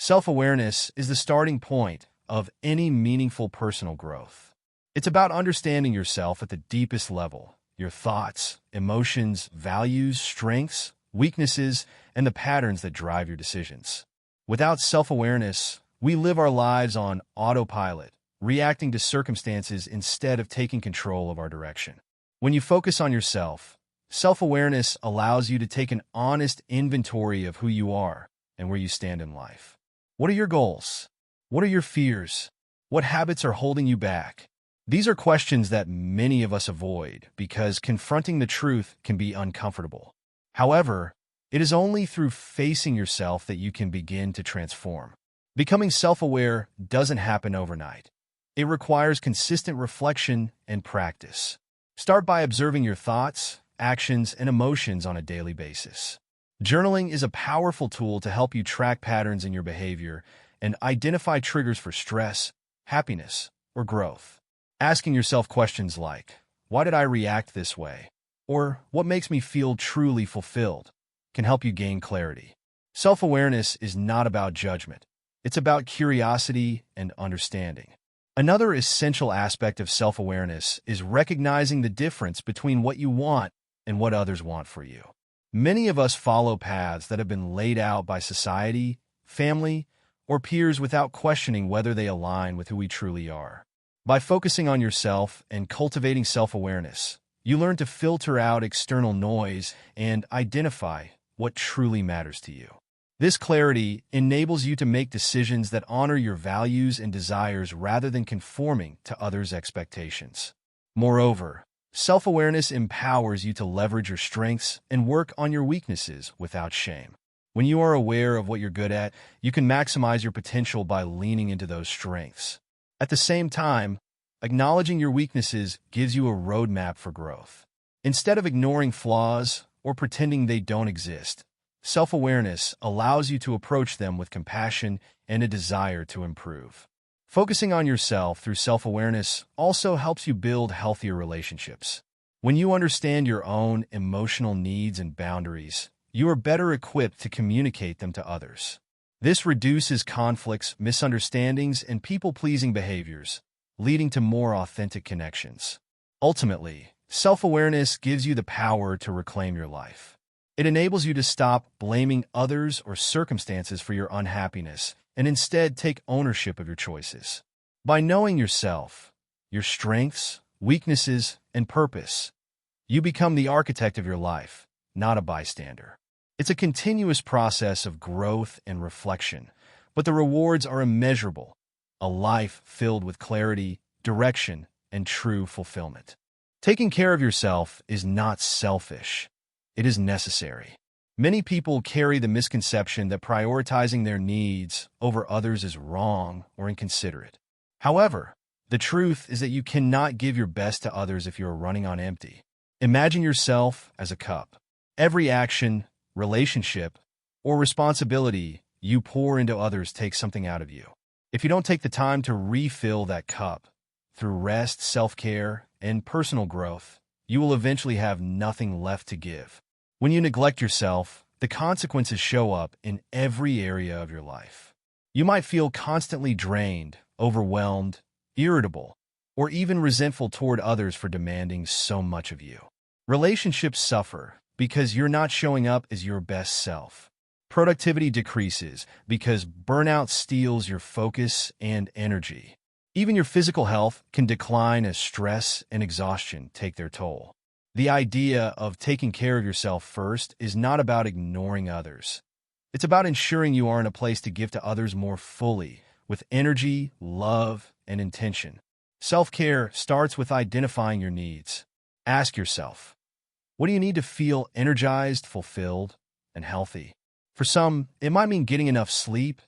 Self-awareness is the starting point of any meaningful personal growth. It's about understanding yourself at the deepest level, your thoughts, emotions, values, strengths, weaknesses, and the patterns that drive your decisions. Without self-awareness, we live our lives on autopilot, reacting to circumstances instead of taking control of our direction. When you focus on yourself, self-awareness allows you to take an honest inventory of who you are and where you stand in life. What are your goals? What are your fears? What habits are holding you back? These are questions that many of us avoid because confronting the truth can be uncomfortable. However, it is only through facing yourself that you can begin to transform. Becoming self-aware doesn't happen overnight. It requires consistent reflection and practice. Start by observing your thoughts, actions, and emotions on a daily basis. Journaling is a powerful tool to help you track patterns in your behavior and identify triggers for stress, happiness, or growth. Asking yourself questions like, why did I react this way? Or what makes me feel truly fulfilled? Can help you gain clarity. Self-awareness is not about judgment. It's about curiosity and understanding. Another essential aspect of self-awareness is recognizing the difference between what you want and what others want for you. Many of us follow paths that have been laid out by society, family, or peers without questioning whether they align with who we truly are. By focusing on yourself and cultivating self-awareness, you learn to filter out external noise and identify what truly matters to you. This clarity enables you to make decisions that honor your values and desires rather than conforming to others' expectations. Moreover, self-awareness empowers you to leverage your strengths and work on your weaknesses without shame. When you are aware of what you're good at, you can maximize your potential by leaning into those strengths. At the same time, acknowledging your weaknesses gives you a roadmap for growth. Instead of ignoring flaws or pretending they don't exist, self-awareness allows you to approach them with compassion and a desire to improve. Focusing on yourself through self-awareness also helps you build healthier relationships. When you understand your own emotional needs and boundaries, you are better equipped to communicate them to others. This reduces conflicts, misunderstandings, and people-pleasing behaviors, leading to more authentic connections. Ultimately, self-awareness gives you the power to reclaim your life. It enables you to stop blaming others or circumstances for your unhappiness and instead take ownership of your choices. By knowing yourself, your strengths, weaknesses, and purpose, you become the architect of your life, not a bystander. It's a continuous process of growth and reflection, but the rewards are immeasurable, a life filled with clarity, direction, and true fulfillment. Taking care of yourself is not selfish. It is necessary. Many people carry the misconception that prioritizing their needs over others is wrong or inconsiderate. However, the truth is that you cannot give your best to others if you are running on empty. Imagine yourself as a cup. Every action, relationship, or responsibility you pour into others takes something out of you. If you don't take the time to refill that cup through rest, self-care, and personal growth, you will eventually have nothing left to give. When you neglect yourself, the consequences show up in every area of your life. You might feel constantly drained, overwhelmed, irritable, or even resentful toward others for demanding so much of you. Relationships suffer because you're not showing up as your best self. Productivity decreases because burnout steals your focus and energy. Even your physical health can decline as stress and exhaustion take their toll. The idea of taking care of yourself first is not about ignoring others. It's about ensuring you are in a place to give to others more fully, with energy, love, and intention. Self-care starts with identifying your needs. Ask yourself, what do you need to feel energized, fulfilled, and healthy? For some, it might mean getting enough sleep,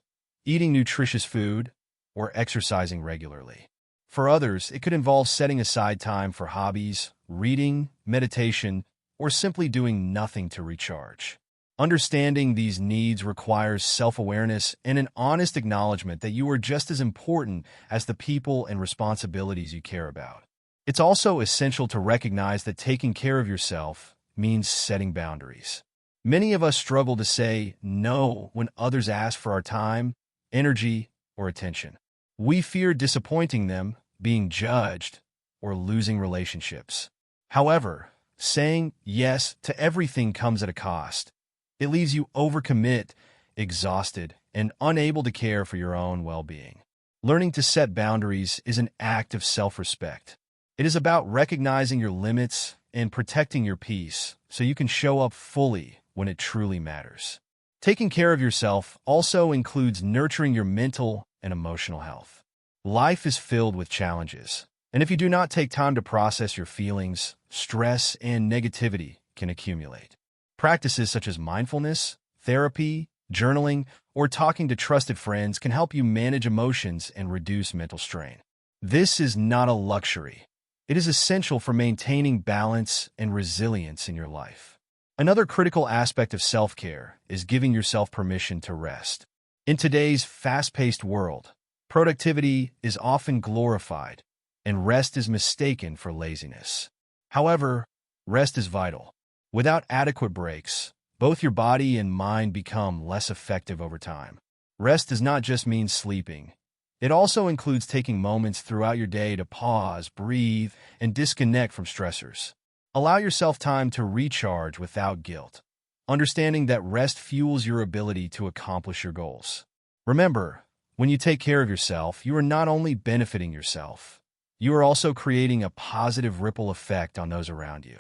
eating nutritious food, or exercising regularly. For others, it could involve setting aside time for hobbies, reading, meditation, or simply doing nothing to recharge. Understanding these needs requires self-awareness and an honest acknowledgement that you are just as important as the people and responsibilities you care about. It's also essential to recognize that taking care of yourself means setting boundaries. Many of us struggle to say no when others ask for our time, energy, or attention. We fear disappointing them, being judged, or losing relationships. However, saying yes to everything comes at a cost. It leaves you overcommit, exhausted, and unable to care for your own well-being. Learning to set boundaries is an act of self-respect. It is about recognizing your limits and protecting your peace so you can show up fully when it truly matters. Taking care of yourself also includes nurturing your mental and emotional health. Life is filled with challenges, and if you do not take time to process your feelings, stress and negativity can accumulate. Practices such as mindfulness, therapy, journaling, or talking to trusted friends can help you manage emotions and reduce mental strain. This is not a luxury. It is essential for maintaining balance and resilience in your life. Another critical aspect of self-care is giving yourself permission to rest. In today's fast-paced world, productivity is often glorified, and rest is mistaken for laziness. However, rest is vital. Without adequate breaks, both your body and mind become less effective over time. Rest does not just mean sleeping. It also includes taking moments throughout your day to pause, breathe, and disconnect from stressors. Allow yourself time to recharge without guilt, understanding that rest fuels your ability to accomplish your goals. Remember, when you take care of yourself, you are not only benefiting yourself, you are also creating a positive ripple effect on those around you.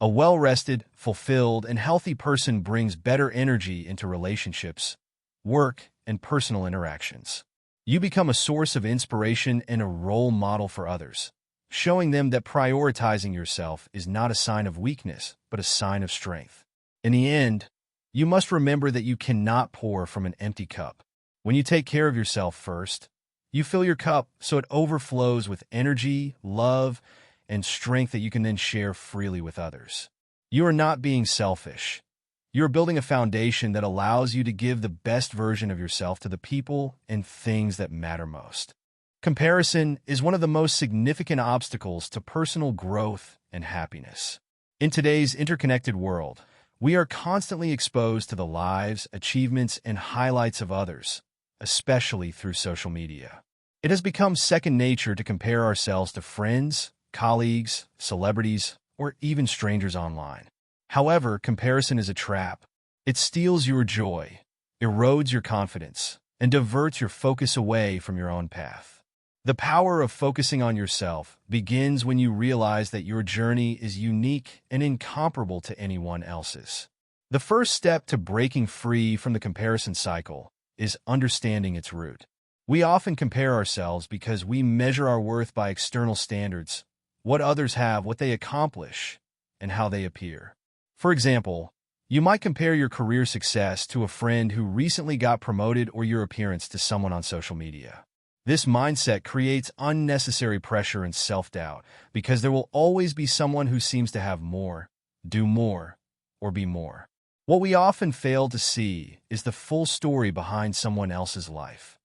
A well-rested, fulfilled, and healthy person brings better energy into relationships, work, and personal interactions. You become a source of inspiration and a role model for others, showing them that prioritizing yourself is not a sign of weakness, but a sign of strength. In the end, you must remember that you cannot pour from an empty cup. When you take care of yourself first, you fill your cup so it overflows with energy, love, and strength that you can then share freely with others. You are not being selfish. You are building a foundation that allows you to give the best version of yourself to the people and things that matter most. Comparison is one of the most significant obstacles to personal growth and happiness. In today's interconnected world, we are constantly exposed to the lives, achievements, and highlights of others, especially through social media. It has become second nature to compare ourselves to friends, colleagues, celebrities, or even strangers online. However, comparison is a trap. It steals your joy, erodes your confidence, and diverts your focus away from your own path. The power of focusing on yourself begins when you realize that your journey is unique and incomparable to anyone else's. The first step to breaking free from the comparison cycle is understanding its root. We often compare ourselves because we measure our worth by external standards, what others have, what they accomplish, and how they appear. For example, you might compare your career success to a friend who recently got promoted or your appearance to someone on social media. This mindset creates unnecessary pressure and self-doubt because there will always be someone who seems to have more, do more, or be more. What we often fail to see is the full story behind someone else's life.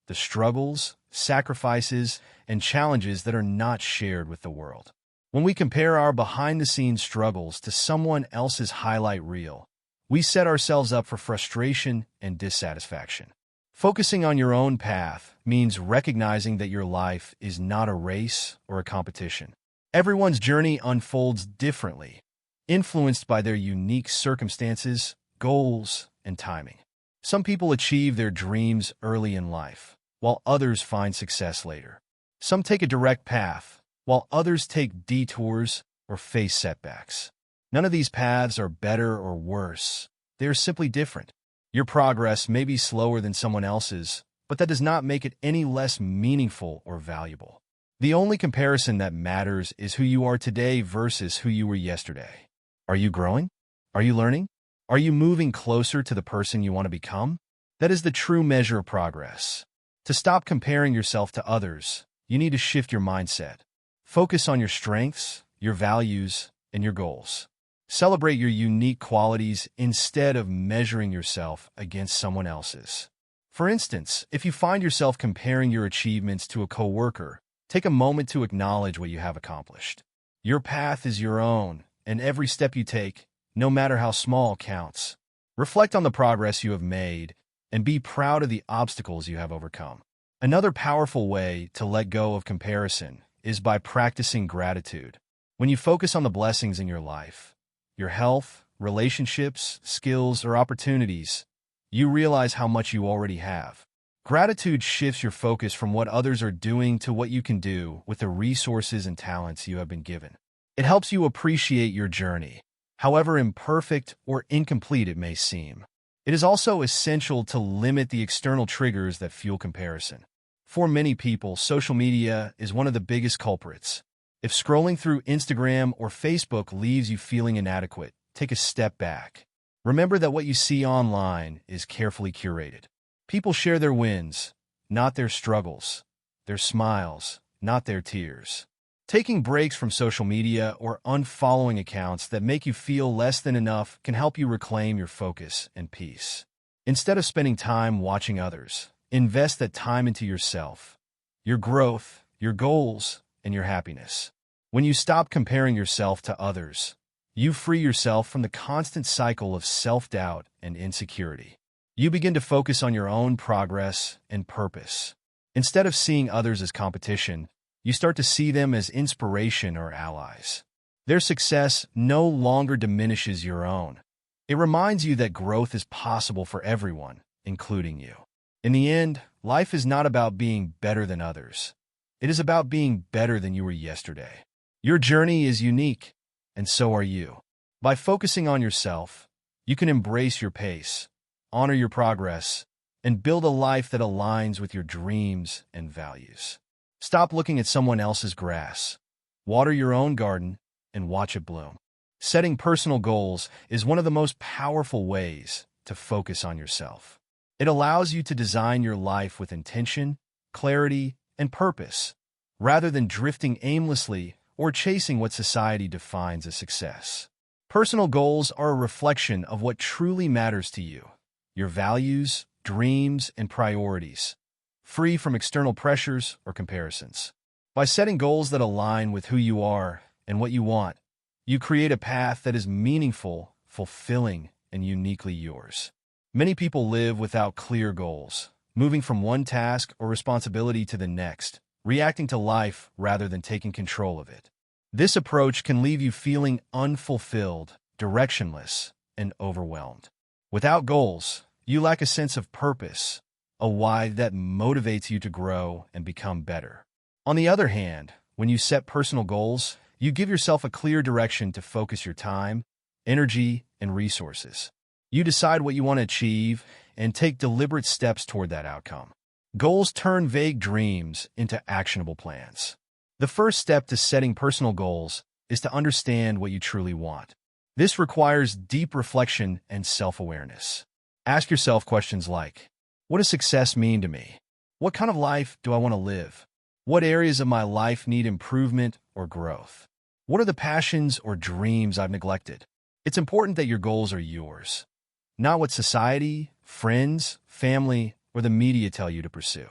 The struggles, sacrifices, and challenges that are not shared with the world. When we compare our behind-the-scenes struggles to someone else's highlight reel, we set ourselves up for frustration and dissatisfaction. Focusing on your own path means recognizing that your life is not a race or a competition. Everyone's journey unfolds differently, influenced by their unique circumstances, goals, and timing. Some people achieve their dreams early in life, while others find success later. Some take a direct path, while others take detours or face setbacks. None of these paths are better or worse. They are simply different. Your progress may be slower than someone else's, but that does not make it any less meaningful or valuable. The only comparison that matters is who you are today versus who you were yesterday. Are you growing? Are you learning? Are you moving closer to the person you want to become? That is the true measure of progress. To stop comparing yourself to others, you need to shift your mindset. Focus on your strengths, your values, and your goals. Celebrate your unique qualities instead of measuring yourself against someone else's. For instance, if you find yourself comparing your achievements to a coworker, take a moment to acknowledge what you have accomplished. Your path is your own, and every step you take, no matter how small, counts. Reflect on the progress you have made and be proud of the obstacles you have overcome. Another powerful way to let go of comparison is by practicing gratitude. When you focus on the blessings in your life, your health, relationships, skills, or opportunities, you realize how much you already have. Gratitude shifts your focus from what others are doing to what you can do with the resources and talents you have been given. It helps you appreciate your journey, however imperfect or incomplete it may seem. It is also essential to limit the external triggers that fuel comparison. For many people, social media is one of the biggest culprits. If scrolling through Instagram or Facebook leaves you feeling inadequate, take a step back. Remember that what you see online is carefully curated. People share their wins, not their struggles, their smiles, not their tears. Taking breaks from social media or unfollowing accounts that make you feel less than enough can help you reclaim your focus and peace. Instead of spending time watching others, invest that time into yourself, your growth, your goals, and your happiness. When you stop comparing yourself to others, you free yourself from the constant cycle of self-doubt and insecurity. You begin to focus on your own progress and purpose. Instead of seeing others as competition, you start to see them as inspiration or allies. Their success no longer diminishes your own. It reminds you that growth is possible for everyone, including you. In the end, life is not about being better than others. It is about being better than you were yesterday. Your journey is unique, and so are you. By focusing on yourself, you can embrace your pace, honor your progress, and build a life that aligns with your dreams and values. Stop looking at someone else's grass. Water your own garden and watch it bloom. Setting personal goals is one of the most powerful ways to focus on yourself. It allows you to design your life with intention, clarity, and purpose, rather than drifting aimlessly or chasing what society defines as success. Personal goals are a reflection of what truly matters to you, your values, dreams, and priorities, free from external pressures or comparisons. By setting goals that align with who you are and what you want, you create a path that is meaningful, fulfilling, and uniquely yours. Many people live without clear goals, moving from one task or responsibility to the next, reacting to life rather than taking control of it. This approach can leave you feeling unfulfilled, directionless, and overwhelmed. Without goals, you lack a sense of purpose, a why that motivates you to grow and become better. On the other hand, when you set personal goals, you give yourself a clear direction to focus your time, energy, and resources. You decide what you want to achieve and take deliberate steps toward that outcome. Goals turn vague dreams into actionable plans. The first step to setting personal goals is to understand what you truly want. This requires deep reflection and self-awareness. Ask yourself questions like, what does success mean to me? What kind of life do I want to live? What areas of my life need improvement or growth? What are the passions or dreams I've neglected? It's important that your goals are yours, not what society, friends, family, or the media tell you to pursue.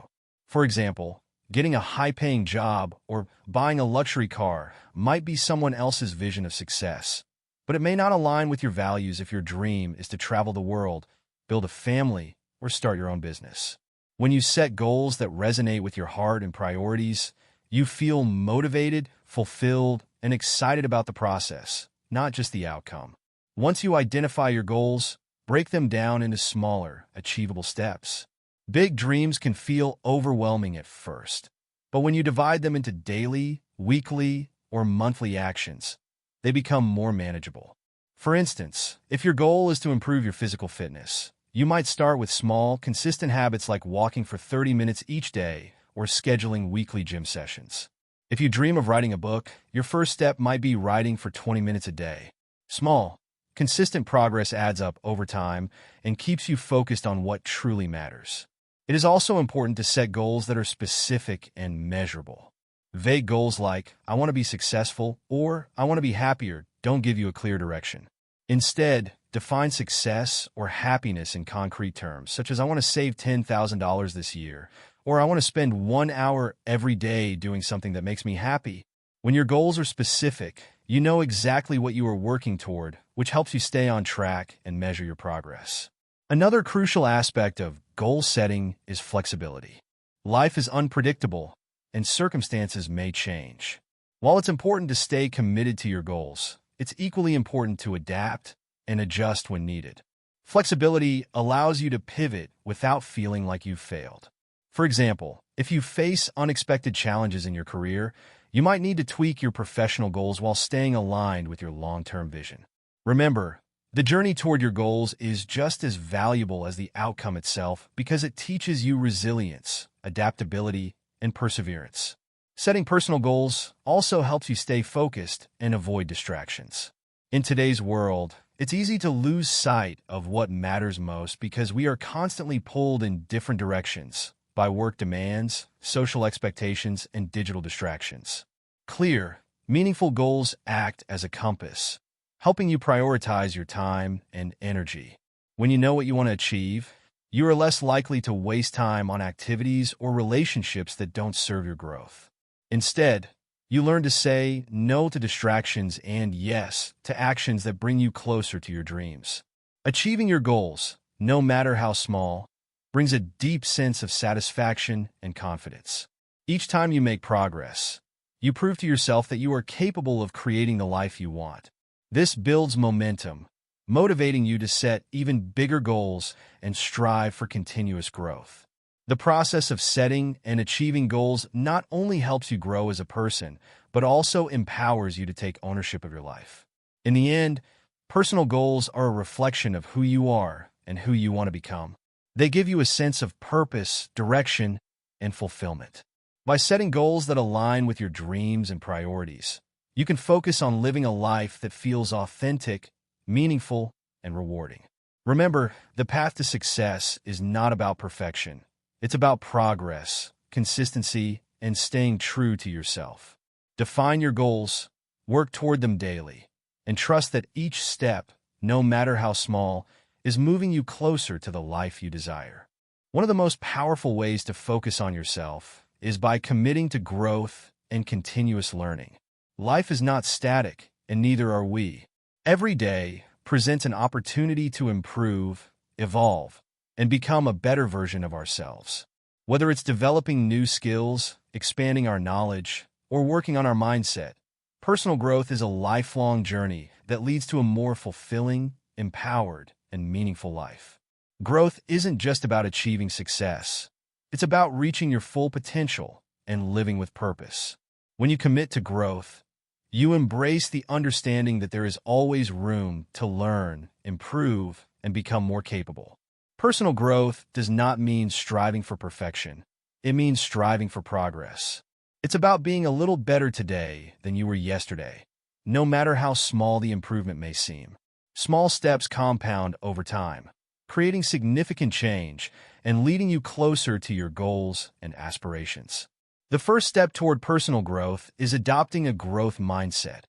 For example, getting a high-paying job or buying a luxury car might be someone else's vision of success, but it may not align with your values if your dream is to travel the world, build a family, or start your own business. When you set goals that resonate with your heart and priorities, you feel motivated, fulfilled, and excited about the process, not just the outcome. Once you identify your goals, break them down into smaller, achievable steps. Big dreams can feel overwhelming at first, but when you divide them into daily, weekly, or monthly actions, they become more manageable. For instance, if your goal is to improve your physical fitness, you might start with small, consistent habits like walking for 30 minutes each day or scheduling weekly gym sessions. If you dream of writing a book, your first step might be writing for 20 minutes a day. Small, consistent progress adds up over time and keeps you focused on what truly matters. It is also important to set goals that are specific and measurable. Vague goals like, I want to be successful or I want to be happier don't give you a clear direction. Instead, define success or happiness in concrete terms, such as I want to save $10,000 this year, or I want to spend 1 hour every day doing something that makes me happy. When your goals are specific, you know exactly what you are working toward, which helps you stay on track and measure your progress. Another crucial aspect of goal setting is flexibility. Life is unpredictable, and circumstances may change. While it's important to stay committed to your goals, it's equally important to adapt and adjust when needed. Flexibility allows you to pivot without feeling like you've failed. For example, if you face unexpected challenges in your career, you might need to tweak your professional goals while staying aligned with your long-term vision. Remember, the journey toward your goals is just as valuable as the outcome itself because it teaches you resilience, adaptability, and perseverance. Setting personal goals also helps you stay focused and avoid distractions. In today's world, it's easy to lose sight of what matters most because we are constantly pulled in different directions by work demands, social expectations, and digital distractions. Clear, meaningful goals act as a compass, helping you prioritize your time and energy. When you know what you want to achieve, you are less likely to waste time on activities or relationships that don't serve your growth. Instead, you learn to say no to distractions and yes to actions that bring you closer to your dreams. Achieving your goals, no matter how small, brings a deep sense of satisfaction and confidence. Each time you make progress, you prove to yourself that you are capable of creating the life you want. This builds momentum, motivating you to set even bigger goals and strive for continuous growth. The process of setting and achieving goals not only helps you grow as a person, but also empowers you to take ownership of your life. In the end, personal goals are a reflection of who you are and who you want to become. They give you a sense of purpose, direction, and fulfillment. By setting goals that align with your dreams and priorities, you can focus on living a life that feels authentic, meaningful, and rewarding. Remember, the path to success is not about perfection. It's about progress, consistency, and staying true to yourself. Define your goals, work toward them daily, and trust that each step, no matter how small, is moving you closer to the life you desire. One of the most powerful ways to focus on yourself is by committing to growth and continuous learning. Life is not static, and neither are we. Every day presents an opportunity to improve, evolve, and become a better version of ourselves. Whether it's developing new skills, expanding our knowledge, or working on our mindset, personal growth is a lifelong journey that leads to a more fulfilling, empowered, and meaningful life. Growth isn't just about achieving success. It's about reaching your full potential and living with purpose. When you commit to growth, you embrace the understanding that there is always room to learn, improve, and become more capable. Personal growth does not mean striving for perfection. It means striving for progress. It's about being a little better today than you were yesterday, no matter how small the improvement may seem. Small steps compound over time, creating significant change and leading you closer to your goals and aspirations. The first step toward personal growth is adopting a growth mindset,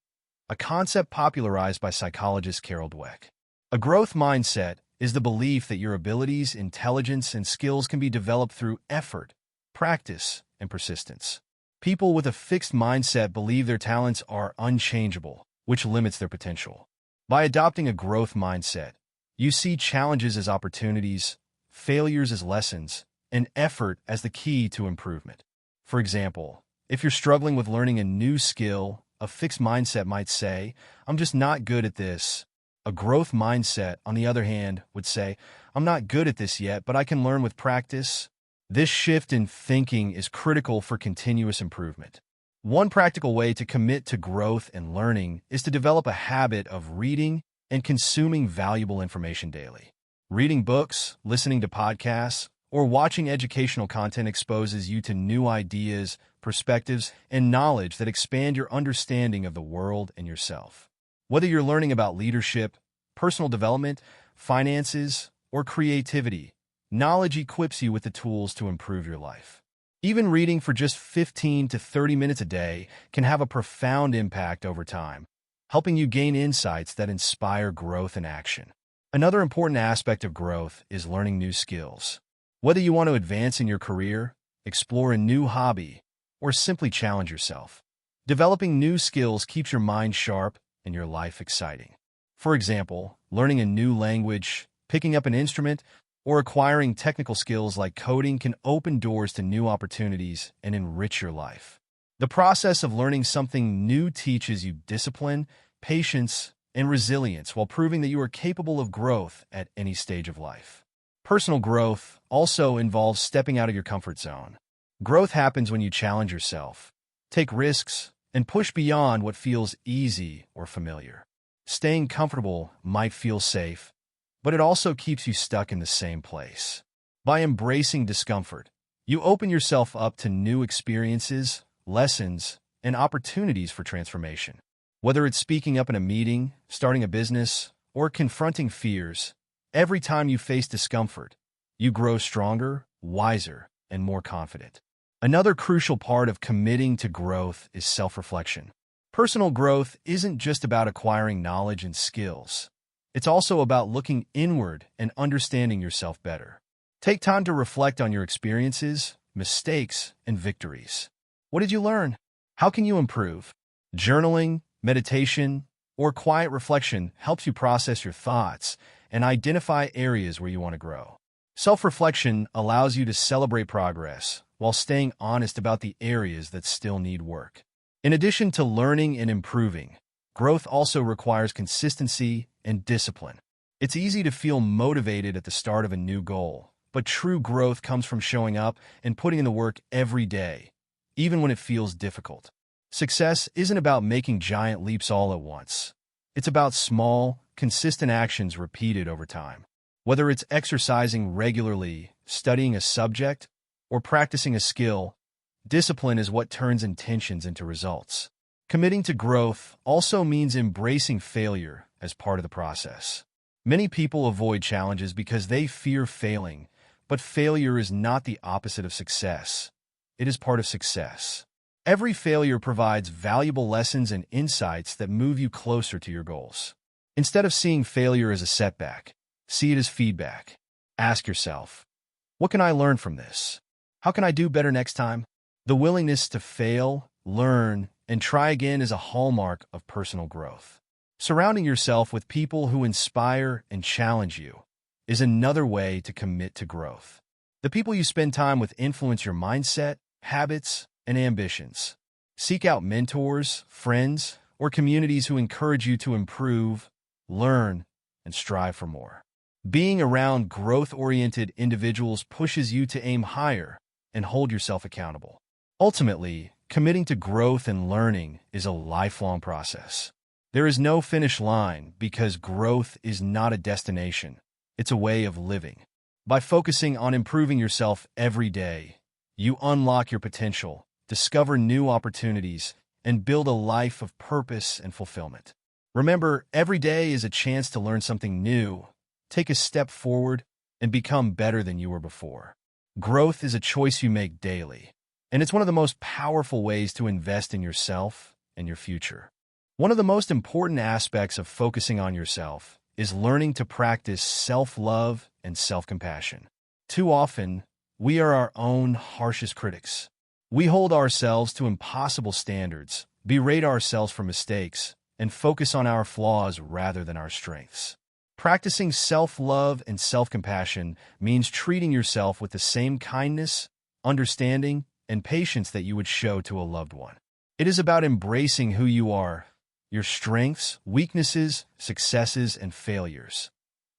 a concept popularized by psychologist Carol Dweck. A growth mindset is the belief that your abilities, intelligence, and skills can be developed through effort, practice, and persistence. People with a fixed mindset believe their talents are unchangeable, which limits their potential. By adopting a growth mindset, you see challenges as opportunities, failures as lessons, and effort as the key to improvement. For example, if you're struggling with learning a new skill, a fixed mindset might say, "I'm just not good at this." A growth mindset, on the other hand, would say, "I'm not good at this yet, but I can learn with practice." This shift in thinking is critical for continuous improvement. One practical way to commit to growth and learning is to develop a habit of reading and consuming valuable information daily. Reading books, listening to podcasts, or watching educational content exposes you to new ideas, perspectives, and knowledge that expand your understanding of the world and yourself. Whether you're learning about leadership, personal development, finances, or creativity, knowledge equips you with the tools to improve your life. Even reading for just 15 to 30 minutes a day can have a profound impact over time, helping you gain insights that inspire growth and action. Another important aspect of growth is learning new skills. Whether you want to advance in your career, explore a new hobby, or simply challenge yourself, developing new skills keeps your mind sharp and your life exciting. For example, learning a new language, Picking up an instrument or acquiring technical skills like coding can open doors to new opportunities and enrich your life. The process of learning something new teaches you discipline, patience, and resilience while proving that you are capable of growth at any stage of life. Personal growth also involves stepping out of your comfort zone. Growth happens when you challenge yourself, take risks, and push beyond what feels easy or familiar. Staying comfortable might feel safe, but it also keeps you stuck in the same place. By embracing discomfort, you open yourself up to new experiences, lessons, and opportunities for transformation. Whether it's speaking up in a meeting, starting a business, or confronting fears, every time you face discomfort, you grow stronger, wiser, and more confident. Another crucial part of committing to growth is self-reflection. Personal growth isn't just about acquiring knowledge and skills. It's also about looking inward and understanding yourself better. Take time to reflect on your experiences, mistakes, and victories. What did you learn? How can you improve? Journaling, meditation, or quiet reflection helps you process your thoughts and identify areas where you want to grow. Self-reflection allows you to celebrate progress while staying honest about the areas that still need work. In addition to learning and improving, growth also requires consistency and discipline. It's easy to feel motivated at the start of a new goal, but true growth comes from showing up and putting in the work every day, even when it feels difficult. Success isn't about making giant leaps all at once. It's about small, consistent actions repeated over time. Whether it's exercising regularly, studying a subject, or practicing a skill, discipline is what turns intentions into results. Committing to growth also means embracing failure as part of the process. Many people avoid challenges because they fear failing, but failure is not the opposite of success. It is part of success. Every failure provides valuable lessons and insights that move you closer to your goals. Instead of seeing failure as a setback, see it as feedback. Ask yourself, what can I learn from this? How can I do better next time? The willingness to fail, learn, and try again is a hallmark of personal growth. Surrounding yourself with people who inspire and challenge you is another way to commit to growth. The people you spend time with influence your mindset, habits, and ambitions. Seek out mentors, friends, or communities who encourage you to improve, learn, and strive for more. Being around growth-oriented individuals pushes you to aim higher and hold yourself accountable. Ultimately, committing to growth and learning is a lifelong process. There is no finish line because growth is not a destination. It's a way of living. By focusing on improving yourself every day, you unlock your potential, discover new opportunities, and build a life of purpose and fulfillment. Remember, every day is a chance to learn something new, take a step forward, and become better than you were before. Growth is a choice you make daily, and it's one of the most powerful ways to invest in yourself and your future. One of the most important aspects of focusing on yourself is learning to practice self-love and self-compassion. Too often, we are our own harshest critics. We hold ourselves to impossible standards, berate ourselves for mistakes, and focus on our flaws rather than our strengths. Practicing self-love and self-compassion means treating yourself with the same kindness, understanding, and patience that you would show to a loved one. It is about embracing who you are, your strengths, weaknesses, successes, and failures,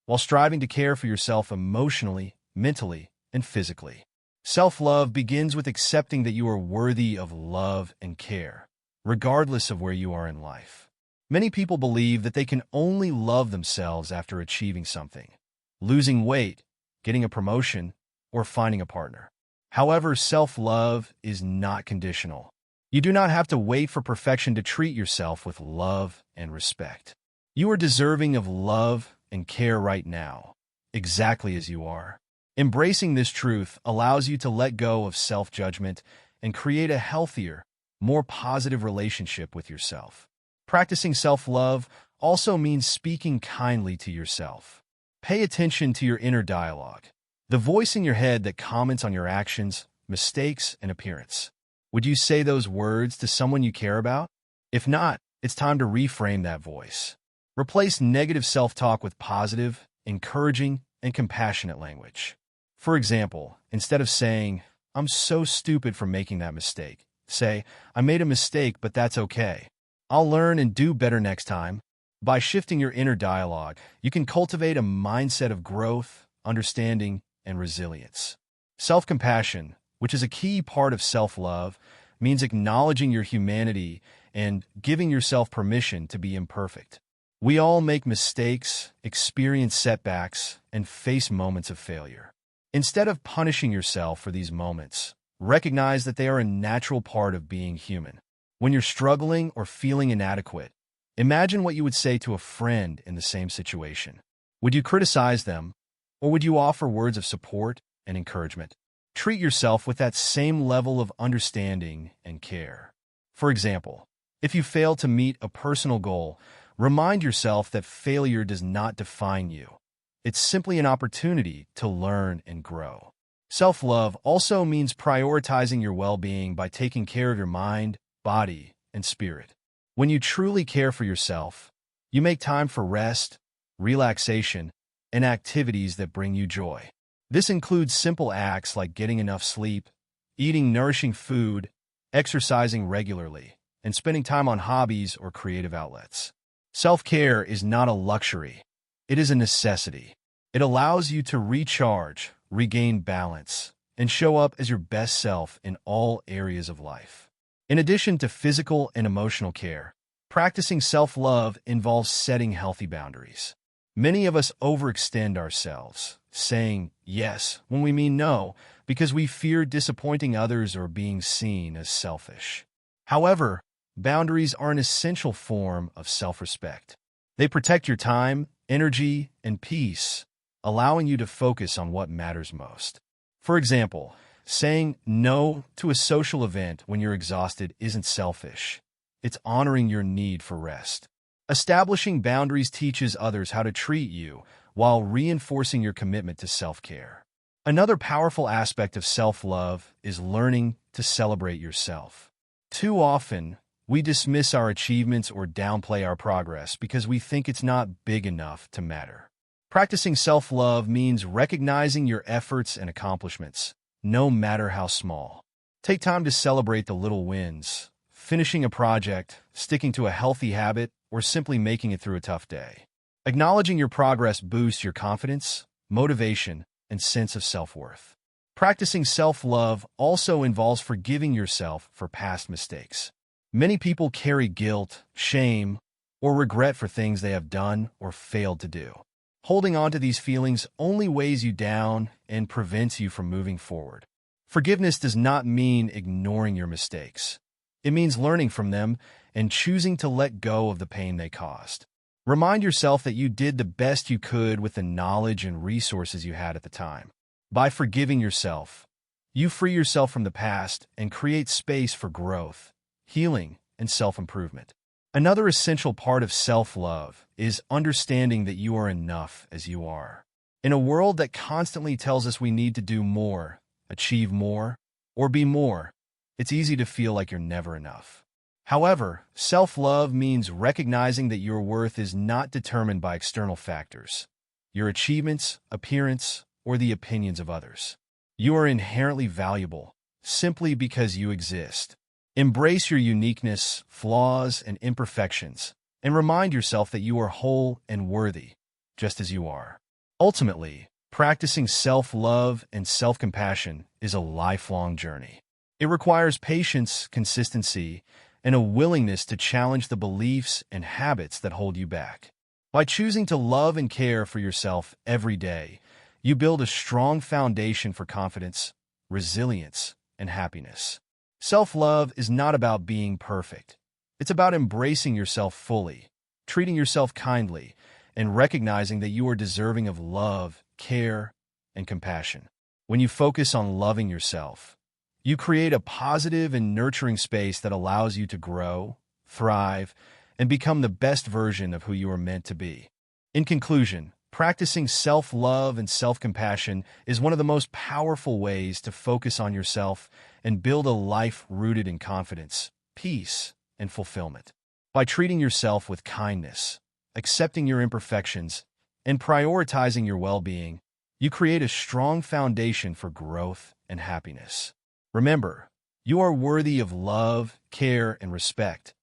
while striving to care for yourself emotionally, mentally, and physically. Self-love begins with accepting that you are worthy of love and care, regardless of where you are in life. Many people believe that they can only love themselves after achieving something, losing weight, getting a promotion, or finding a partner. However, self-love is not conditional. You do not have to wait for perfection to treat yourself with love and respect. You are deserving of love and care right now, exactly as you are. Embracing this truth allows you to let go of self-judgment and create a healthier, more positive relationship with yourself. Practicing self-love also means speaking kindly to yourself. Pay attention to your inner dialogue, the voice in your head that comments on your actions, mistakes, and appearance. Would you say those words to someone you care about? If not, it's time to reframe that voice. Replace negative self-talk with positive, encouraging, and compassionate language. For example, instead of saying, "I'm so stupid for making that mistake," say, "I made a mistake, but that's okay. I'll learn and do better next time." By shifting your inner dialogue, you can cultivate a mindset of growth, understanding, and resilience. Self-compassion, which is a key part of self-love, means acknowledging your humanity and giving yourself permission to be imperfect. We all make mistakes, experience setbacks, and face moments of failure. Instead of punishing yourself for these moments, recognize that they are a natural part of being human. When you're struggling or feeling inadequate, imagine what you would say to a friend in the same situation. Would you criticize them, or would you offer words of support and encouragement? Treat yourself with that same level of understanding and care. For example, if you fail to meet a personal goal, remind yourself that failure does not define you. It's simply an opportunity to learn and grow. Self-love also means prioritizing your well-being by taking care of your mind, body, and spirit. When you truly care for yourself, you make time for rest, relaxation, and activities that bring you joy. This includes simple acts like getting enough sleep, eating nourishing food, exercising regularly, and spending time on hobbies or creative outlets. Self-care is not a luxury. It is a necessity. It allows you to recharge, regain balance, and show up as your best self in all areas of life. In addition to physical and emotional care, practicing self-love involves setting healthy boundaries. Many of us overextend ourselves, saying yes when we mean no because we fear disappointing others or being seen as selfish. However, boundaries are an essential form of self-respect. They protect your time, energy, and peace, allowing you to focus on what matters most. For example, saying no to a social event when you're exhausted isn't selfish. It's honoring your need for rest. Establishing boundaries teaches others how to treat you while reinforcing your commitment to self-care. Another powerful aspect of self-love is learning to celebrate yourself. Too often, we dismiss our achievements or downplay our progress because we think it's not big enough to matter. Practicing self-love means recognizing your efforts and accomplishments, no matter how small. Take time to celebrate the little wins, finishing a project, sticking to a healthy habit, or simply making it through a tough day. Acknowledging your progress boosts your confidence, motivation, and sense of self-worth. Practicing self-love also involves forgiving yourself for past mistakes. Many people carry guilt, shame, or regret for things they have done or failed to do. Holding on to these feelings only weighs you down and prevents you from moving forward. Forgiveness does not mean ignoring your mistakes. It means learning from them and choosing to let go of the pain they caused. Remind yourself that you did the best you could with the knowledge and resources you had at the time. By forgiving yourself, you free yourself from the past and create space for growth, healing, and self-improvement. Another essential part of self-love is understanding that you are enough as you are. In a world that constantly tells us we need to do more, achieve more, or be more, it's easy to feel like you're never enough. However, self-love means recognizing that your worth is not determined by external factors, your achievements, appearance, or the opinions of others. You are inherently valuable simply because you exist. Embrace your uniqueness, flaws, and imperfections, and remind yourself that you are whole and worthy, just as you are. Ultimately, practicing self-love and self-compassion is a lifelong journey. It requires patience, consistency, and a willingness to challenge the beliefs and habits that hold you back. By choosing to love and care for yourself every day, you build a strong foundation for confidence, resilience, and happiness. Self-love is not about being perfect. It's about embracing yourself fully, treating yourself kindly, and recognizing that you are deserving of love, care, and compassion. When you focus on loving yourself, you create a positive and nurturing space that allows you to grow, thrive, and become the best version of who you are meant to be. In conclusion, practicing self-love and self-compassion is one of the most powerful ways to focus on yourself and build a life rooted in confidence, peace, and fulfillment. By treating yourself with kindness, accepting your imperfections, In prioritizing your well-being, you create a strong foundation for growth and happiness. Remember, you are worthy of love, care, and respect,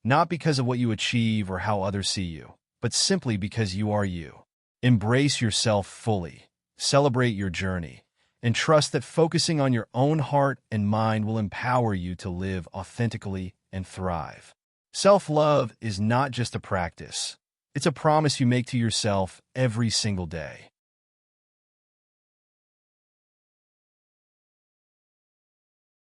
not because of what you achieve or how others see you, but simply because you are you. Embrace yourself fully, celebrate your journey, and trust that focusing on your own heart and mind will empower you to live authentically and thrive. Self-love is not just a practice. It's a promise you make to yourself every single day.